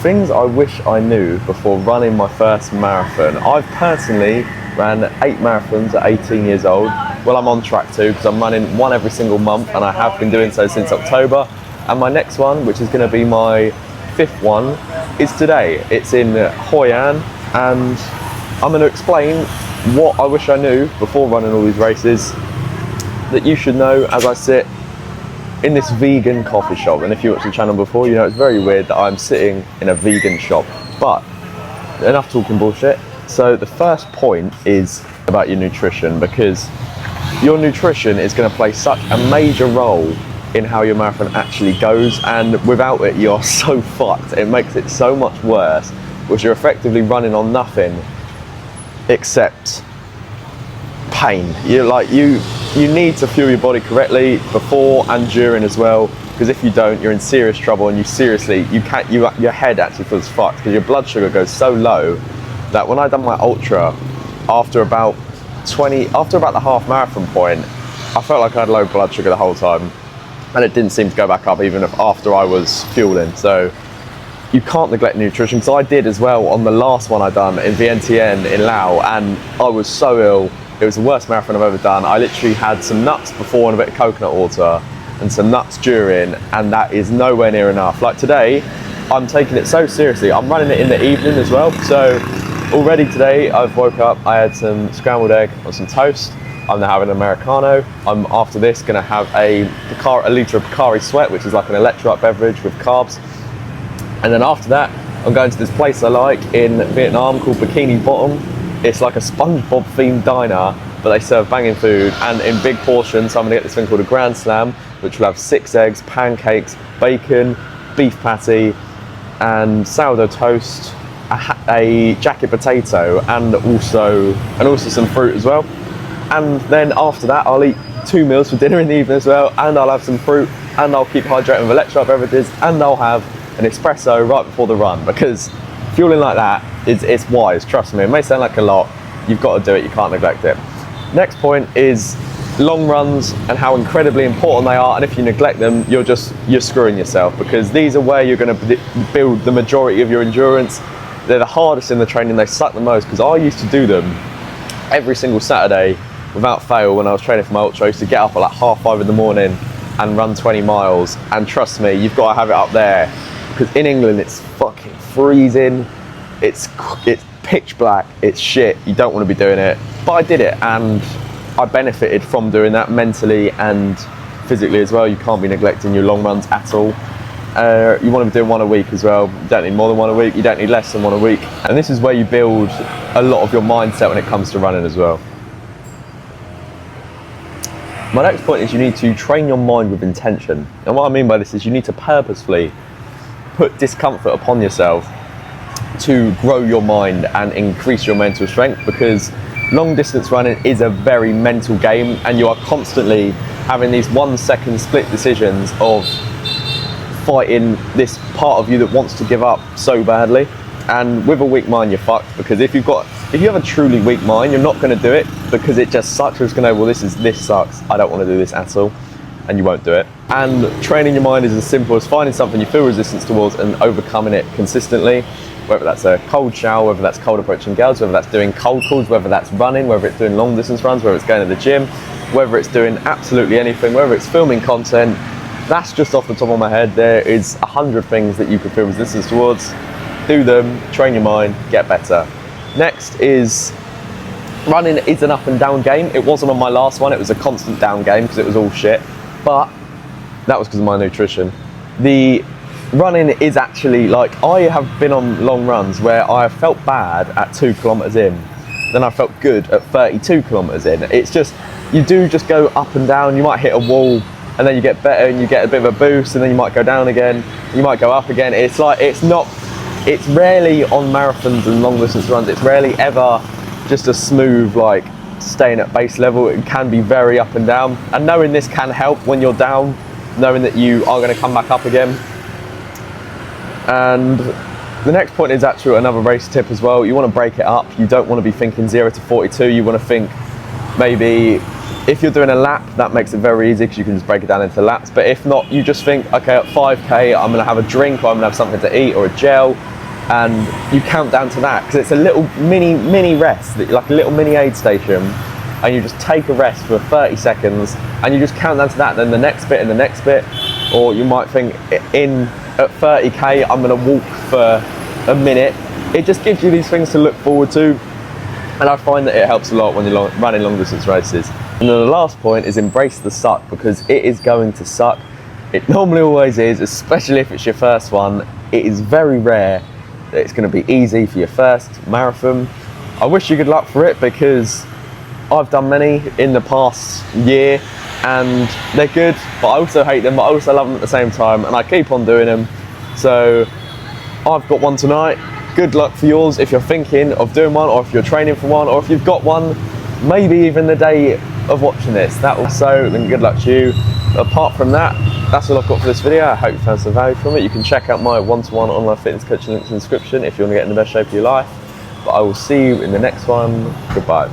Things I wish I knew before running my first marathon. I've personally ran 8 marathons at 18 years old. Well, I'm on track to, because I'm running one every single month, and I have been doing so since October. And my next one, which is going to be my 5th one, is today. It's in Hoi An, and I'm going to explain what I wish I knew before running all these races that you should know as I sit in this vegan coffee shop. And if you watched the channel before, you know it's very weird that I'm sitting in a vegan shop. But enough talking bullshit. So the first point is about your nutrition, because your nutrition is going to play such a major role in how your marathon actually goes, and without it you're so fucked. It makes it so much worse, because you're effectively running on nothing except pain. You need to fuel your body correctly before and during as well, because if you don't, you're in serious trouble, and your head actually feels fucked, because your blood sugar goes so low that when I done my ultra, after about the half marathon point, I felt like I had low blood sugar the whole time, and it didn't seem to go back up even after I was fueling. So you can't neglect nutrition, because I did as well on the last one I done in Vientiane in Laos, and I was so ill. It was the worst marathon I've ever done. I literally had some nuts before and a bit of coconut water and some nuts during, and that is nowhere near enough. Like today, I'm taking it so seriously. I'm running it in the evening as well. So already today, I've woke up, I had some scrambled egg on some toast. I'm now having an Americano. I'm after this gonna have a litre of Pocari Sweat, which is like an electrolyte beverage with carbs. And then after that, I'm going to this place I like in Vietnam called Bikini Bottom. It's like a SpongeBob themed diner, but they serve banging food, and in big portions. So I'm gonna get this thing called a Grand Slam, which will have 6 eggs, pancakes, bacon, beef patty, and sourdough toast, a jacket potato, and also some fruit as well. And then after that, I'll eat 2 meals for dinner in the evening as well, and I'll have some fruit, and I'll keep hydrating with electrolyte beverages, and I'll have an espresso right before the run, because fueling like that, it's wise, trust me. It may sound like a lot, you've got to do it, you can't neglect it. Next point is long runs and how incredibly important they are, and if you neglect them, you're screwing yourself, because these are where you're going to build the majority of your endurance. They're the hardest in the training, they suck the most, because I used to do them every single Saturday without fail. When I was training for my ultra, I used to get up at like 5:30 in the morning and run 20 miles, and trust me, you've got to have it up there, because in England it's fucking freezing, it's pitch black, it's shit, you don't want to be doing it. But I did it, and I benefited from doing that mentally and physically as well. You can't be neglecting your long runs at all. You want to be doing 1 a week as well. You don't need more than 1 a week, you don't need less than 1 a week. And this is where you build a lot of your mindset when it comes to running as well. My next point is you need to train your mind with intention. And what I mean by this is you need to purposefully put discomfort upon yourself to grow your mind and increase your mental strength, because long distance running is a very mental game, and you are constantly having these 1-second split decisions of fighting this part of you that wants to give up so badly. And with a weak mind, you're fucked, because if you have a truly weak mind, you're not going to do it, because it just sucks. You're just going to, well, this sucks, I don't want to do this at all, and you won't do it. And training your mind is as simple as finding something you feel resistance towards and overcoming it consistently, whether that's a cold shower, whether that's cold approaching girls, whether that's doing cold calls, whether that's running, whether it's doing long distance runs, whether it's going to the gym, whether it's doing absolutely anything, whether it's filming content. That's just off the top of my head. There is 100 things that you could feel resistance towards. Do them, train your mind, get better. Next is running is an up and down game. It wasn't on my last one, it was a constant down game because it was all shit, but that was because of my nutrition. The running is actually, like, I have been on long runs where I have felt bad at 2 kilometers in, then I felt good at 32 kilometers in. It's just, you do just go up and down. You might hit a wall and then you get better and you get a bit of a boost, and then you might go down again, you might go up again. It's like, it's rarely on marathons and long distance runs, it's rarely ever just a smooth, like, staying at base level. It can be very up and down, and knowing this can help when you're down, knowing that you are going to come back up again. And the next point is actually another race tip as well. You want to break it up. You don't want to be thinking 0 to 42. You want to think, maybe if you're doing a lap, that makes it very easy because you can just break it down into laps. But if not, you just think, okay, at 5k I'm going to have a drink, or I'm going to have something to eat or a gel, and you count down to that, because it's a little mini rest, like a little mini aid station, and you just take a rest for 30 seconds and you just count down to that, then the next bit and the next bit. Or you might think, at 30k I'm going to walk for a minute. It just gives you these things to look forward to, and I find that it helps a lot when you're running long distance races. And then the last point is embrace the suck, because it is going to suck. It normally always is, especially if it's your first one. It is very rare that it's going to be easy for your first marathon. I wish you good luck for it, because I've done many in the past year and they're good, but I also hate them, but I also love them at the same time, and I keep on doing them. So I've got one tonight. Good luck for yours if you're thinking of doing one, or if you're training for one, or if you've got one, maybe even the day of watching this. That also, then good luck to you. Apart from that, that's all I've got for this video. I hope you found some value from it. You can check out my one-to-one online fitness coaching links in the description if you want to get in the best shape of your life. But I will see you in the next one. Goodbye.